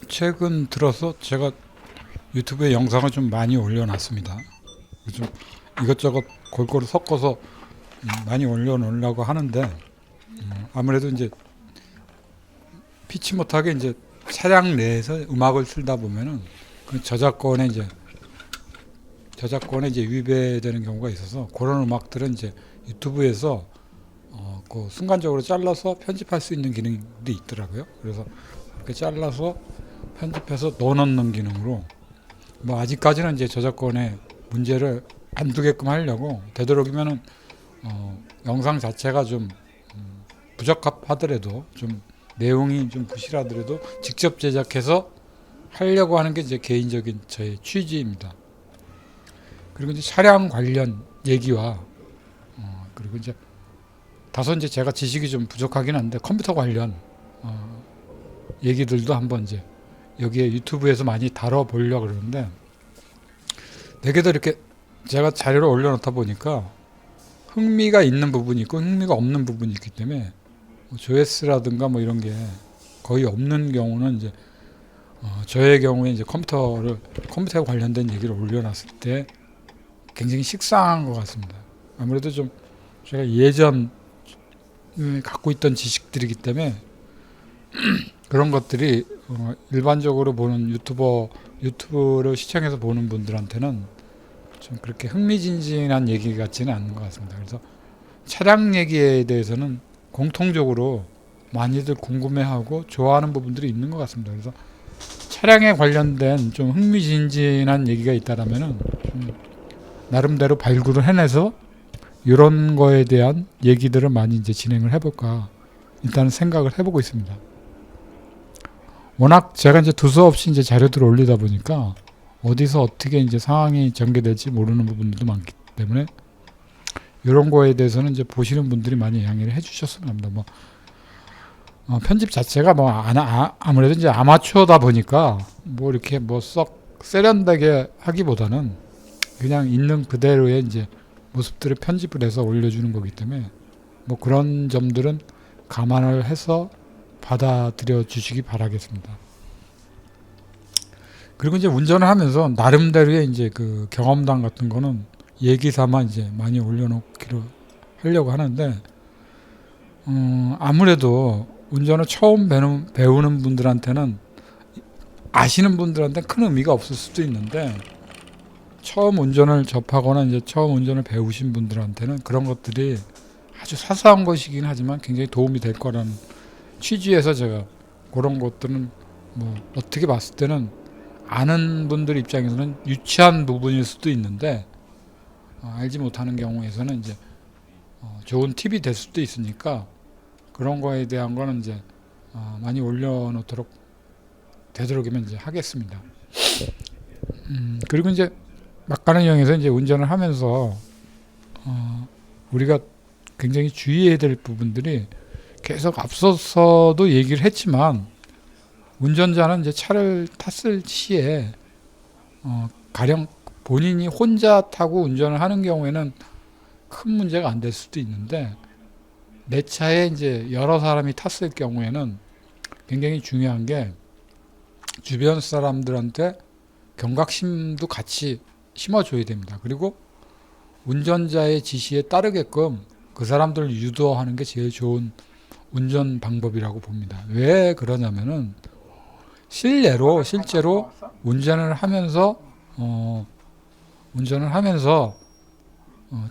최근 들어서 제가 유튜브에 영상을 좀 많이 올려놨습니다. 좀 이것저것 골고루 섞어서 많이 올려놓으려고 하는데, 아무래도 이제 피치 못하게 이제 차량 내에서 음악을 틀다 보면은 그 저작권에 이제 위배되는 경우가 있어서, 그런 음악들은 이제 유튜브에서 그 순간적으로 잘라서 편집할 수 있는 기능도 있더라고요. 그래서 그렇게 잘라서 편집해서 넣어놓는 기능으로, 뭐 아직까지는 이제 저작권에 문제를 안 두게끔 하려고, 되도록이면은 영상 자체가 좀 부적합하더라도, 좀 내용이 좀 부실하더라도 직접 제작해서 하려고 하는 게 이제 개인적인 저의 취지입니다. 그리고 이제 차량 관련 얘기와 그리고 이제 다소 이제 제가 지식이 좀 부족하긴 한데 컴퓨터 관련 얘기들도 한번 이제 여기에 유튜브에서 많이 다뤄보려고 그러는데, 되게도 이렇게 제가 자료를 올려놓다 보니까 흥미가 있는 부분이 있고 흥미가 없는 부분이 있기 때문에, 조회수라든가 뭐 이런 게 거의 없는 경우는 이제 저의 경우에 이제 컴퓨터에 관련된 얘기를 올려놨을 때 굉장히 식상한 것 같습니다. 아무래도 좀 제가 예전 갖고 있던 지식들이기 때문에 그런 것들이 일반적으로 보는 유튜브를 시청해서 보는 분들한테는 좀 그렇게 흥미진진한 얘기 같지는 않은 것 같습니다. 그래서 차량 얘기에 대해서는 공통적으로 많이들 궁금해하고 좋아하는 부분들이 있는 것 같습니다. 그래서 차량에 관련된 좀 흥미진진한 얘기가 있다라면은 나름대로 발굴을 해내서 이런 거에 대한 얘기들을 많이 이제 진행을 해볼까 일단은 생각을 해보고 있습니다. 워낙 제가 이제 두서없이 이제 자료들을 올리다 보니까 어디서 어떻게 이제 상황이 전개될지 모르는 부분들도 많기 때문에 이런 거에 대해서는 이제 보시는 분들이 많이 양해를 해주셨으면 합니다. 뭐 편집 자체가 뭐 아무래도 이제 아마추어다 보니까 뭐 이렇게 뭐 썩 세련되게 하기보다는 그냥 있는 그대로의 이제 모습들을 편집을 해서 올려주는 거기 때문에 뭐 그런 점들은 감안을 해서 받아들여 주시기 바라겠습니다. 그리고 이제 운전을 하면서 나름대로의 이제 그 경험담 같은 거는 얘기 삼아 이제 많이 올려놓기로 하려고 하는데, 아무래도 운전을 처음 배우는 분들한테는, 아시는 분들한테는 큰 의미가 없을 수도 있는데, 처음 운전을 접하거나 이제 처음 운전을 배우신 분들한테는 그런 것들이 아주 사소한 것이긴 하지만 굉장히 도움이 될 거라는 취지에서 제가 그런 것들은 뭐 어떻게 봤을 때는 아는 분들 입장에서는 유치한 부분일 수도 있는데, 알지 못하는 경우에서는 이제 좋은 팁이 될 수도 있으니까 그런 거에 대한 거는 이제 많이 올려놓도록 되도록이면 이제 하겠습니다. 그리고 이제 막가는 형에서 이제 운전을 하면서 우리가 굉장히 주의해야 될 부분들이, 계속 앞서서도 얘기를 했지만 운전자는 이제 차를 탔을 시에 가령 본인이 혼자 타고 운전을 하는 경우에는 큰 문제가 안 될 수도 있는데, 내 차에 이제 여러 사람이 탔을 경우에는 굉장히 중요한 게 주변 사람들한테 경각심도 같이 심어줘야 됩니다. 그리고 운전자의 지시에 따르게끔 그 사람들을 유도하는 게 제일 좋은 운전 방법이라고 봅니다. 왜 그러냐면은 실제로 운전을 하면서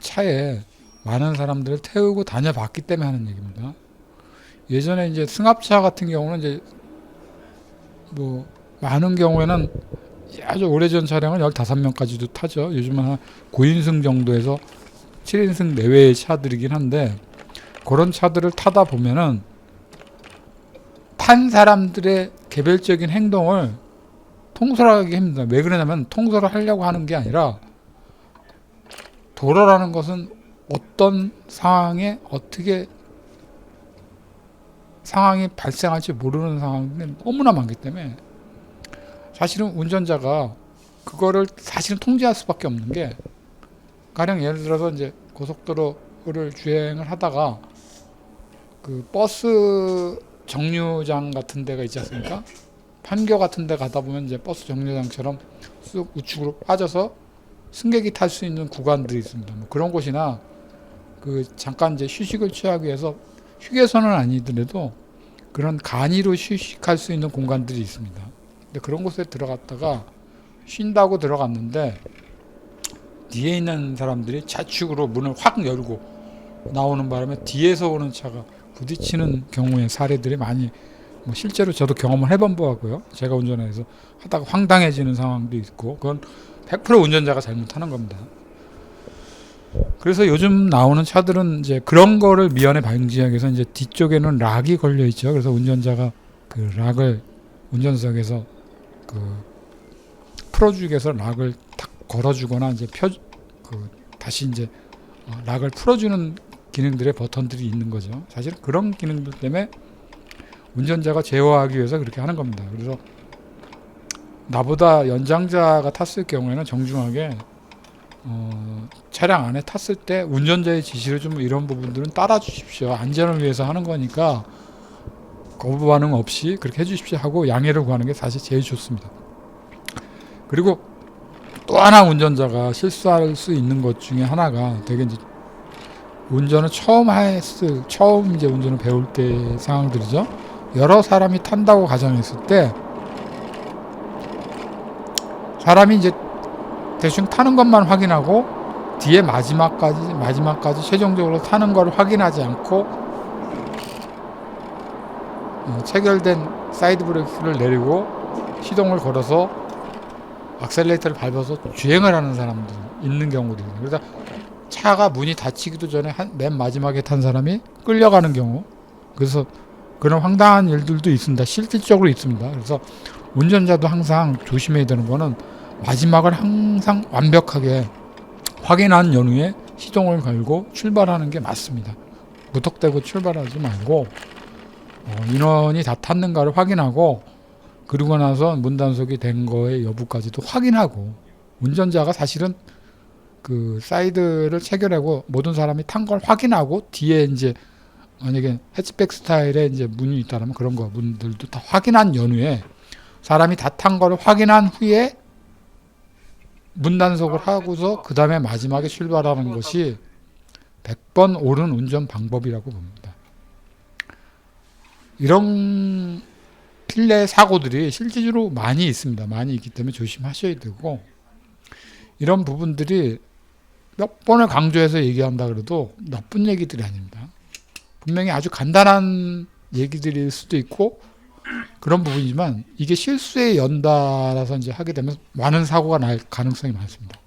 차에 많은 사람들을 태우고 다녀봤기 때문에 하는 얘기입니다. 예전에 이제 승합차 같은 경우는 이제 뭐 많은 경우에는 아주 오래전 차량은 15명까지도 타죠. 요즘은 한 9인승 정도에서 7인승 내외의 차들이긴 한데, 그런 차들을 타다 보면은 탄 사람들의 개별적인 행동을 통솔하기 힘듭니다. 왜 그러냐면 통솔을 하려고 하는 게 아니라, 도로라는 것은 어떤 상황에 어떻게 상황이 발생할지 모르는 상황이 너무나 많기 때문에, 사실은 운전자가 그거를 사실은 통제할 수밖에 없는 게, 가령 예를 들어서 이제 고속도로를 주행을 하다가 그 버스 정류장 같은 데가 있지 않습니까? 판교 같은 데 가다 보면 이제 버스 정류장처럼 쑥 우측으로 빠져서 승객이 탈 수 있는 구간들이 있습니다. 뭐 그런 곳이나 그 잠깐 이제 휴식을 취하기 위해서 휴게소는 아니더라도 그런 간이로 휴식할 수 있는 공간들이 있습니다. 근데 그런 곳에 들어갔다가 쉰다고 들어갔는데 뒤에 있는 사람들이 좌측으로 문을 확 열고 나오는 바람에 뒤에서 오는 차가 부딪히는 경우의 사례들이 많이 뭐 실제로 저도 경험을 해본 바고요. 제가 운전해서 하다가 황당해지는 상황도 있고 그건 100% 운전자가 잘못하는 겁니다. 그래서 요즘 나오는 차들은 이제 그런 거를 미연에 방지하기 위해서 이제 뒤쪽에는 락이 걸려 있죠. 그래서 운전자가 그 락을 운전석에서 그 풀어주기 위해서 락을 탁 걸어주거나 이제 다시 이제 락을 풀어주는 기능들의 버튼들이 있는 거죠. 사실 그런 기능들 때문에 운전자가 제어하기 위해서 그렇게 하는 겁니다. 그래서 나보다 연장자가 탔을 경우에는 정중하게 차량 안에 탔을 때 운전자의 지시를 좀 이런 부분들은 따라 주십시오. 안전을 위해서 하는 거니까 거부 반응 없이 그렇게 해주십시오 하고 양해를 구하는 게 사실 제일 좋습니다. 그리고 또 하나 운전자가 실수할 수 있는 것 중에 하나가 되게 이제 운전을 처음 이제 운전을 배울 때 상황들이죠. 여러 사람이 탄다고 가정했을 때 사람이 이제 대충 타는 것만 확인하고 뒤에 마지막까지 최종적으로 타는 걸 확인하지 않고 체결된 사이드 브레이크를 내리고 시동을 걸어서 악셀레이터를 밟아서 주행을 하는 사람들 있는 경우들이에요. 그래서 차가 문이 닫히기도 전에 맨 마지막에 탄 사람이 끌려가는 경우, 그래서 그런 황당한 일들도 있습니다. 실질적으로 있습니다. 그래서 운전자도 항상 조심해야 되는 거는 마지막을 항상 완벽하게 확인한 연후에 시동을 걸고 출발하는 게 맞습니다. 무턱대고 출발하지 말고 인원이 다 탔는가를 확인하고 그러고 나서 문 단속이 된 거의 여부까지도 확인하고, 운전자가 사실은 그 사이드를 체결하고 모든 사람이 탄 걸 확인하고 뒤에 이제 만약에 해치백 스타일의 이제 문이 있다면 그런 거 문들도 다 확인한 연후에 사람이 다 탄 걸 확인한 후에 문 단속을 하고서 그 다음에 마지막에 출발하는 것이 100번 옳은 운전 방법이라고 봅니다. 이런 필내 사고들이 실질적으로 많이 있습니다. 많이 있기 때문에 조심하셔야 되고, 이런 부분들이 몇 번을 강조해서 얘기한다 그래도 나쁜 얘기들이 아닙니다. 분명히 아주 간단한 얘기들일 수도 있고 그런 부분이지만 이게 실수에 연달아서 이제 하게 되면 많은 사고가 날 가능성이 많습니다.